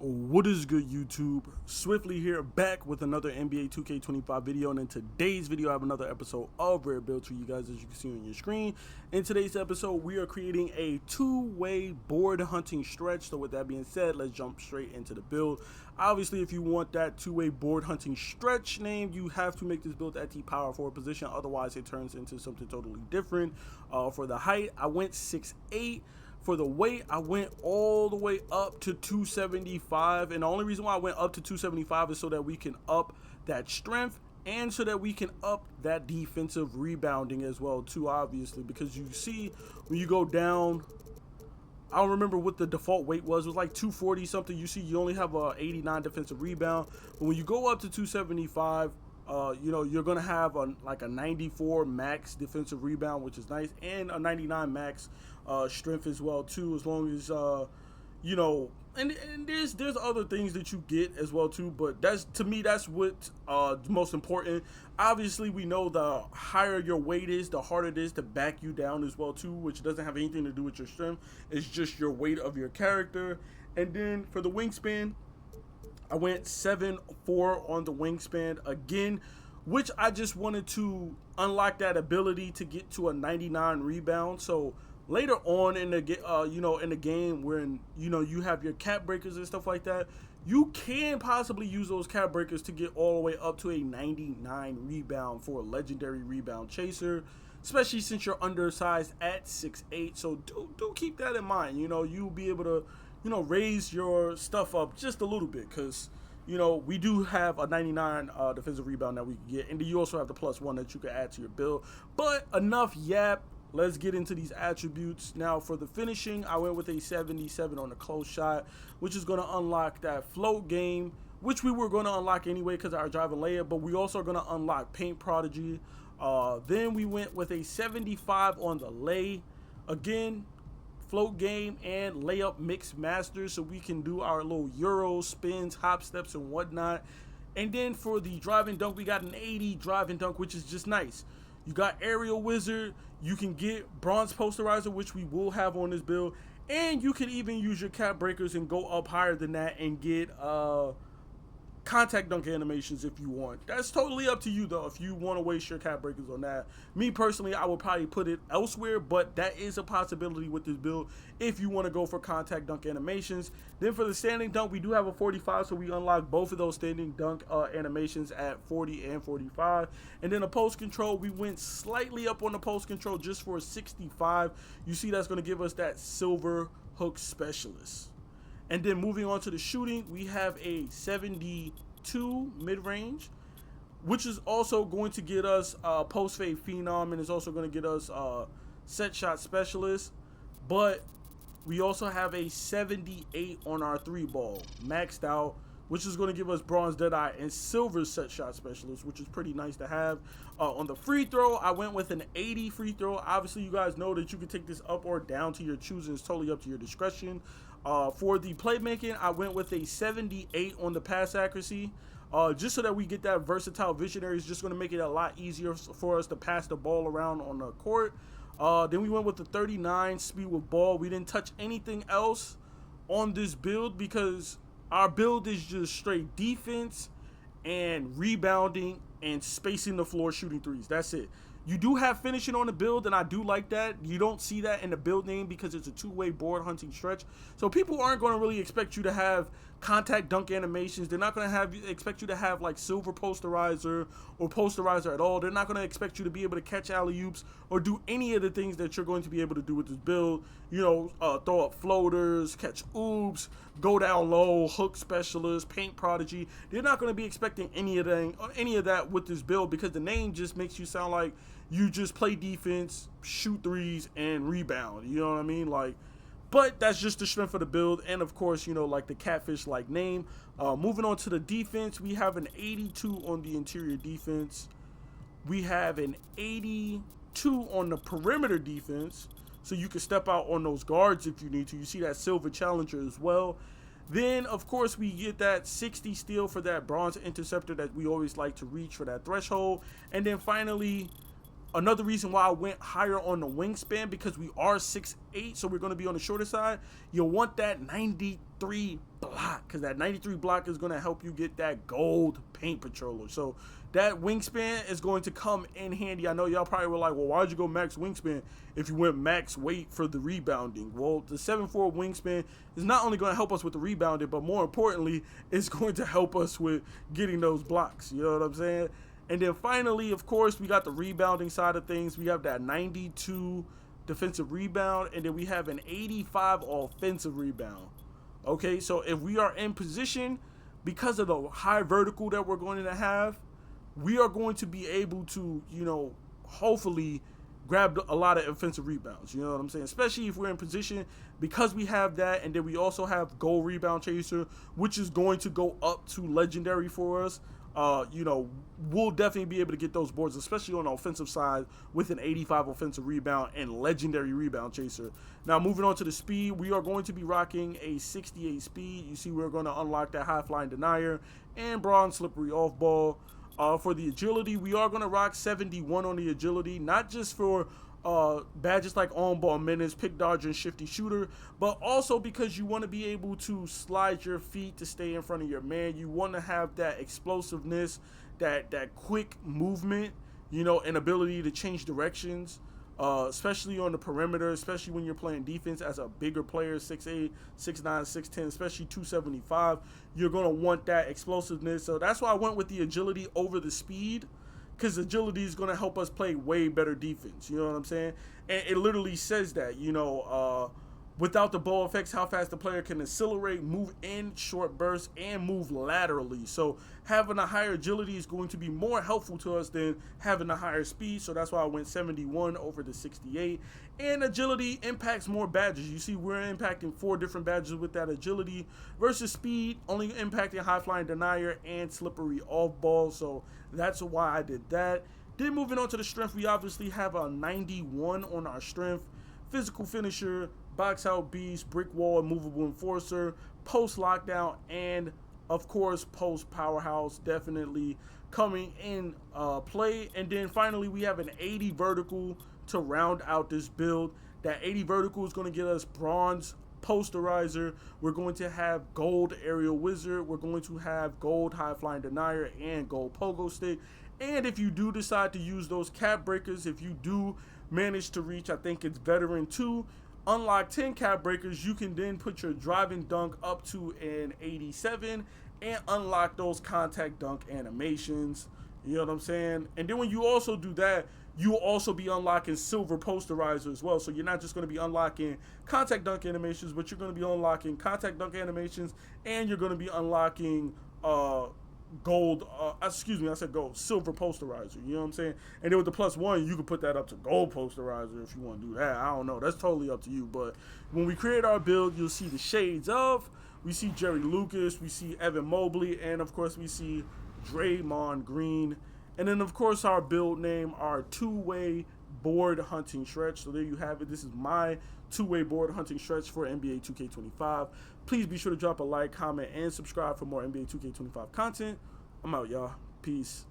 What is good, YouTube? Swiftly here, back with another NBA 2K25 video, and in today's video I have another episode of Rare Builds for you guys, as you can see on your screen. In today's episode we are creating a two-way board hunting stretch. So with that being said, let's jump straight into the build. Obviously, if you want that two-way board hunting stretch name, you have to make this build at the power forward position, otherwise it turns into something totally different. For the height, I went 6'8". For the weight, I went all the way up to 275, and the only reason why I went up to 275 is so that we can up that strength and so that we can up that defensive rebounding as well too, obviously, because you see when you go down, I don't remember what the default weight was. It was like 240 something. You see you only have a 89 defensive rebound, but when you go up to 275, you know, you're gonna have like a 94 max defensive rebound, which is nice, and a 99 max strength as well too, as long as you know, and there's other things that you get as well too, but that's, to me, that's what's most important. Obviously, we know the higher your weight is, the harder it is to back you down as well too, which doesn't have anything to do with your strength. It's just your weight of your character. And then for the wingspan, I went 7'4" on the wingspan again, which I just wanted to unlock that ability to get to a 99 rebound. So later on in the in the game, when you have your cap breakers and stuff like that, you can possibly use those cap breakers to get all the way up to a 99 rebound for a legendary rebound chaser, especially since you're undersized at 6'8". So do keep that in mind. You'll be able to raise your stuff up just a little bit, because we do have a 99 defensive rebound that we can get, and then you also have the +1 that you can add to your build. But enough yap, let's get into these attributes. Now for the finishing, I went with a 77 on the close shot, which is going to unlock that float game, which we were going to unlock anyway because of our drive and layup, but we also are going to unlock paint prodigy. Then we went with a 75 on the lay, again float game and layup mix master, so we can do our little euro spins, hop steps and whatnot. And then for the drive and dunk, we got an 80 drive and dunk, which is just nice. You got aerial wizard, you can get bronze posterizer, which we will have on this build, and you can even use your cap breakers and go up higher than that and get contact dunk animations if you want. That's totally up to you though, if you want to waste your cap breakers on that. Me personally, I would probably put it elsewhere, but that is a possibility with this build if you want to go for contact dunk animations. Then for the standing dunk, we do have a 45, so we unlock both of those standing dunk animations at 40 and 45. And then a post control, we went slightly up on the post control just for a 65. You see that's going to give us that silver hook specialist. And then moving on to the shooting, we have a 72 mid-range, which is also going to get us post-fade phenom, and it's also going to get us set shot specialist. But we also have a 78 on our 3-ball maxed out, which is going to give us bronze deadeye and silver set shot specialist, which is pretty nice to have. On the free throw, I went with an 80 free throw. Obviously, you guys know that you can take this up or down to your choosing. It's totally up to your discretion. For the playmaking, I went with a 78 on the pass accuracy, just so that we get that versatile visionary. It's just going to make it a lot easier for us to pass the ball around on the court. Then we went with the 39 speed with ball. We didn't touch anything else on this build because our build is just straight defense and rebounding and spacing the floor, shooting threes. That's it. You do have finishing on the build, and I do like that. You don't see that in the build name because it's a two-way board hunting stretch. So people aren't going to really expect you to have contact dunk animations. They're not going to expect you to have like silver posterizer or posterizer at all. They're not going to expect you to be able to catch alley-oops or do any of the things that you're going to be able to do with this build. Throw up floaters, catch oops, go down low, hook specialist, paint prodigy. They're not going to be expecting any of that with this build, because the name just makes you sound like you just play defense, shoot threes, and rebound. You know what I mean? But that's just the strength of the build, and of course, like the catfish-like name. Moving on to the defense, we have an 82 on the interior defense. We have an 82 on the perimeter defense, so you can step out on those guards if you need to. You see that silver challenger as well. Then, of course, we get that 60 steal for that bronze interceptor that we always like to reach for that threshold. And then finally, another reason why I went higher on the wingspan, because we are 6'8", so we're going to be on the shorter side. You'll want that 93 block. because that 93 block is going to help you get that gold paint patroller. So that wingspan is going to come in handy. I know y'all probably were like, well, why'd you go max wingspan if you went max weight for the rebounding? Well, the 7'4" wingspan is not only going to help us with the rebounding, but more importantly, it's going to help us with getting those blocks. You know what I'm saying? And then finally, of course, we got the rebounding side of things. We have that 92 defensive rebound, and then we have an 85 offensive rebound. Okay, so if we are in position, because of the high vertical that we're going to have, we are going to be able to, you know, hopefully grab a lot of offensive rebounds. You know what I'm saying? Especially if we're in position, because we have that, and then we also have goal rebound chaser, which is going to go up to legendary for us. You know, we'll definitely be able to get those boards, especially on the offensive side, with an 85 offensive rebound and legendary rebound chaser. Now, moving on to the speed, we are going to be rocking a 68 speed. You see, we're going to unlock that high flying denier and bronze slippery off ball. For the agility, we are going to rock 71 on the agility, not just for badges like on ball minutes, pick dodger, and shifty shooter, but also because you want to be able to slide your feet to stay in front of your man. You want to have that explosiveness, that quick movement, you know, and ability to change directions, especially on the perimeter, especially when you're playing defense as a bigger player, 6'8", 6'9", 6'10", especially 275. You're going to want that explosiveness. So that's why I went with the agility over the speed, because agility is going to help us play way better defense. You know what I'm saying? And it literally says that, you know, without the ball effects, how fast the player can accelerate, move in short bursts, and move laterally. So having a higher agility is going to be more helpful to us than having a higher speed. So that's why I went 71 over the 68. And agility impacts more badges. You see, we're impacting 4 different badges with that agility versus speed, only impacting high flying denier and slippery off ball. So that's why I did that. Then moving on to the strength, we obviously have a 91 on our strength. Physical finisher, box out beast, brick wall, movable enforcer, post lockdown, and of course post powerhouse definitely coming in play. And then finally we have an 80 vertical to round out this build. That 80 vertical is going to get us bronze posterizer. We're going to have gold aerial wizard. We're going to have gold high flying denier and gold pogo stick. And if you do decide to use those cap breakers, if you do manage to reach, I think it's veteran 2, unlock 10 cap breakers, you can then put your driving dunk up to an 87 and unlock those contact dunk animations. You know what I'm saying? And then when you also do that, you'll also be unlocking silver posterizer as well. So you're not just going to be unlocking contact dunk animations, but you're going to be unlocking contact dunk animations, and you're going to be unlocking gold, silver posterizer. You know what I'm saying? And then with the +1, you can put that up to gold posterizer if you want to do that. I don't know. That's totally up to you. But when we create our build, you'll see the shades of. We see Jerry Lucas, we see Evan Mobley, and of course we see Draymond Green. And then of course our build name, our two-way board hunting stretch. So there you have it. This is my two-way board hunting stretch for NBA 2K25. Please be sure to drop a like, comment, and subscribe for more NBA 2K25 content. I'm out, y'all. Peace.